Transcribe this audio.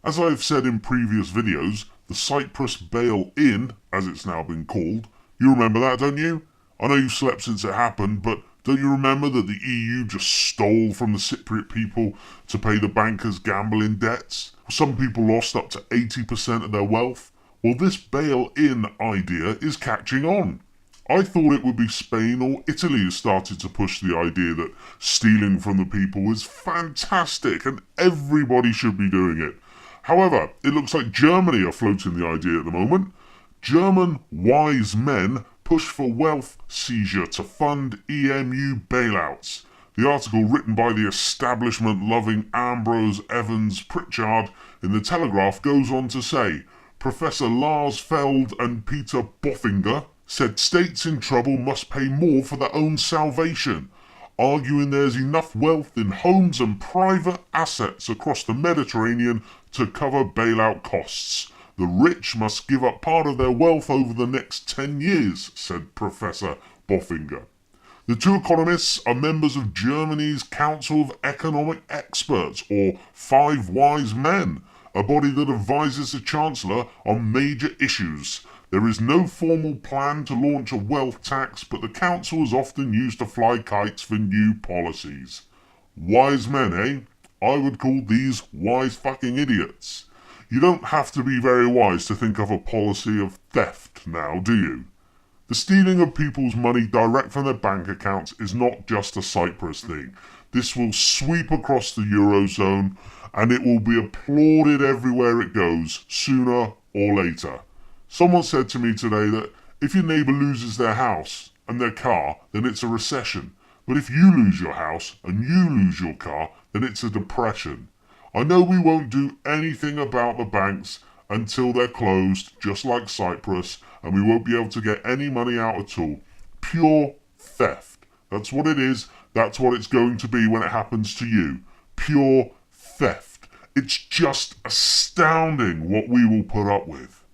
As I've said in previous videos, the Cyprus bail-in, as it's now been called, you remember that, don't you? I know you've slept since it happened, but don't you remember that the EU just stole from the Cypriot people to pay the bankers' gambling debts? Some people lost up to 80% of their wealth. Well, this bail-in idea is catching on. I thought it would be Spain or Italy who started to push the idea that stealing from the people is fantastic and everybody should be doing it. However, it looks like Germany are floating the idea at the moment. German wise men push for wealth seizure to fund EMU bailouts. The article, written by the establishment-loving Ambrose Evans Pritchard in The Telegraph, goes on to say, Professor Lars Feld and Peter Boffinger said states in trouble must pay more for their own salvation, arguing there's enough wealth in homes and private assets across the Mediterranean to cover bailout costs. The rich must give up part of their wealth over the next 10 years, said Professor Boffinger. The two economists are members of Germany's Council of Economic Experts, or Five Wise Men, a body that advises the Chancellor on major issues. There is no formal plan to launch a wealth tax, but the council is often used to fly kites for new policies. Wise men, eh? I would call these wise fucking idiots. You don't have to be very wise to think of a policy of theft now, do you? The stealing of people's money direct from their bank accounts is not just a Cyprus thing. This will sweep across the Eurozone, and it will be applauded everywhere it goes, sooner or later. Someone said to me today that if your neighbour loses their house and their car, then it's a recession. But if you lose your house and you lose your car, then it's a depression. I know we won't do anything about the banks until they're closed, just like Cyprus, and we won't be able to get any money out at all. Pure theft. That's what it is. That's what it's going to be when it happens to you. Pure theft. It's just astounding what we will put up with.